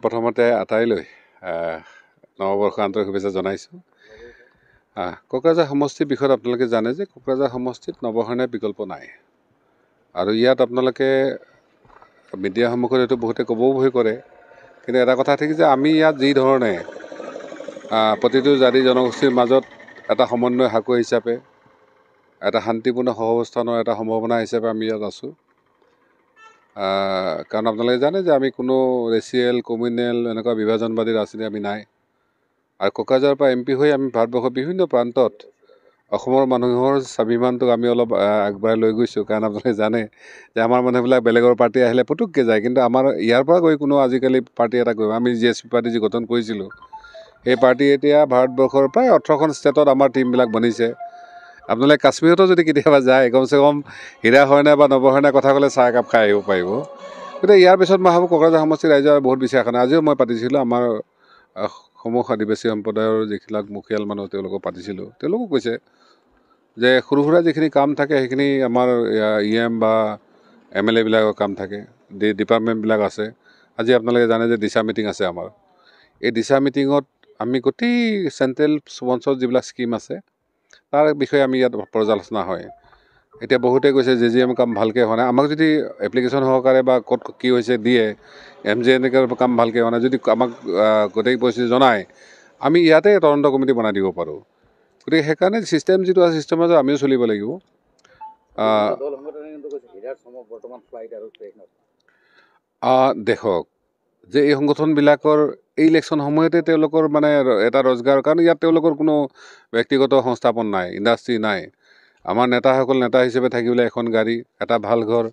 প্ৰথমতে আটাইলৈ নৱবৰ্ষ আন্তৰিক শুভেচ্ছা জনাইছোঁ। কোকৰাঝাৰ সমষ্টিৰ বিষয়ত আপোনালোকে জানে যে কোকৰাঝাৰ সমষ্টিত নৱসেনাৰ বিকল্প নাই। আৰু ইয়াত আপোনালোকে মিডিয়া সন্মুখত এইটো বহুতে ক'বও ভয় কৰে, কিন্তু এটা কথা ঠিক যে আমি ইয়াত যি ধৰণে প্ৰতিটো জাতি জনগোষ্ঠীৰ মাজত এটা সমন্বয় সাঁকোৰ হিচাপে এটা শান্তিপূৰ্ণ সহাৱস্থানৰ এটা সম্ভাৱনা হিচাপে আমি ইয়াত আছোঁ। কাৰণ আপোনালোকে জানে যে আমি কোনো ৰেচিয়েল কমিউনেল এনেকুৱা বিভাজনবাদী ৰাজনীতি আমি নাই। আৰু কোকৰাঝাৰৰ পৰা MP হৈ আমি ভাৰতবৰ্ষৰ বিভিন্ন প্ৰান্তত অসমৰ মানুহৰ স্বাভিমানটোক আমি অলপ আগবঢ়াই লৈ গৈছোঁ। কাৰণ আপোনালোকে জানে যে আমাৰ মানুহবিলাক বেলেগৰ পাৰ্টি আহিলে পুটুককৈ যায়, কিন্তু আমাৰ ইয়াৰ পৰা গৈ কোনো আজিকালি পাৰ্টি এটা কৰিব আমি GSP পাৰ্টি যি গঠন কৰিছিলোঁ, সেই পাৰ্টি এতিয়া ভাৰতবৰ্ষৰ প্ৰায় 18খন ষ্টেটত আমাৰ টীমবিলাক বনিছে। আপোনালোকে কাশ্মীৰতো যদি কেতিয়াবা যায়, কমচে কম হীৰা হৰণে বা নৱসেনাৰ কথা ক'লে চাহ একাপ খাই আহিব পাৰিব। গতিকে ইয়াৰ পিছত মই ভাবোঁ কোকৰাঝাৰ সমষ্টিৰ ৰাইজৰ বহুত বেছি আশা নাই। আজিও মই পাতিছিলোঁ আমাৰ সমূহ আদিবাসী সম্প্ৰদায়ৰ যিবিলাক মুখীয়াল মানুহ তেওঁলোকক পাতিছিলোঁ। তেওঁলোকো কৈছে যে সৰু সুৰা যিখিনি কাম থাকে সেইখিনি আমাৰ EM বা MLA বিলাকৰ কাম থাকে, ডিপাৰ্টমেণ্টবিলাক আছে। আজি আপোনালোকে জানে যে দিশা মিটিং আছে আমাৰ। এই দিশা মিটিঙত আমি গোটেই চেণ্ট্ৰেল স্পঞ্চৰ যিবিলাক স্কিম আছে তাৰ বিষয়ে আমি ইয়াত পৰ্যালোচনা হয়। এতিয়া বহুতে কৈছে JJM কাম ভালকৈ হোৱা নাই। আমাক যদি এপ্লিকেশ্যন সহকাৰে বা ক'ত কি হৈছে দিয়ে, MJNK কাম ভালকৈ হোৱা নাই যদি আমাক গোটেই পৰিস্থিতি জনায়, আমি ইয়াতে তদন্ত কমিটি বনাই দিব পাৰোঁ। গতিকে সেইকাৰণে ছিষ্টেম যিটো আছে ছিষ্টেমৰ মাজত আমিও চলিব লাগিব। দেখক যে এই সংগঠনবিলাকৰ এই ইলেকশ্যন সময়তে তেওঁলোকৰ মানে এটা ৰজগাৰ, কাৰণ ইয়াত তেওঁলোকৰ কোনো ব্যক্তিগত সংস্থাপন নাই, ইণ্ডাষ্ট্ৰী নাই। আমাৰ নেতাসকল নেতা হিচাপে থাকিবলৈ এখন গাড়ী, এটা ভাল ঘৰ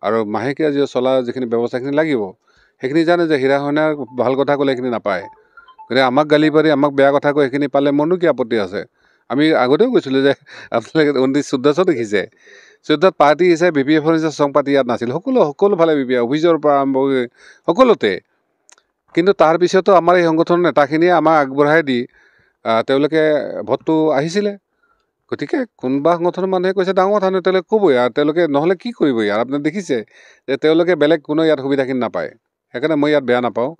আৰু মাহেকীয়া যি চলা যিখিনি ব্যৱস্থাখিনি লাগিব, সেইখিনি জানে যে হীৰা হৰণাৰ ভাল কথা ক'লে সেইখিনি নাপায়। গতিকে আমাক গালি পাৰি আমাক বেয়া কথা কৈ সেইখিনি পালে মননো কি আপত্তি আছে। আমি আগতেও কৈছিলোঁ যে আপোনালোকে 1914 দেখিছে, 14 পাৰ্টি হিচাপে BPF হিচাপে চং পাৰ্টি ইয়াত নাছিল। সকলোফালে BPF অফিচৰ পৰা আৰম্ভ কৰি সকলোতে। কিন্তু তাৰপিছতো আমাৰ এই সংগঠনৰ নেতাখিনিয়ে আমাক আগবঢ়াই দি তেওঁলোকে ভোটটো আহিছিলে। গতিকে কোনোবা সংগঠনৰ মানুহে কৈছে ডাঙৰ কথা নহয়, তেওঁলোকে ক'বই আৰু তেওঁলোকে নহ'লে কি কৰিব ইয়াৰ। আপুনি দেখিছে যে তেওঁলোকে বেলেগ কোনো ইয়াত সুবিধাখিনি নাপায়। সেইকাৰণে মই ইয়াত বেয়া নাপাওঁ।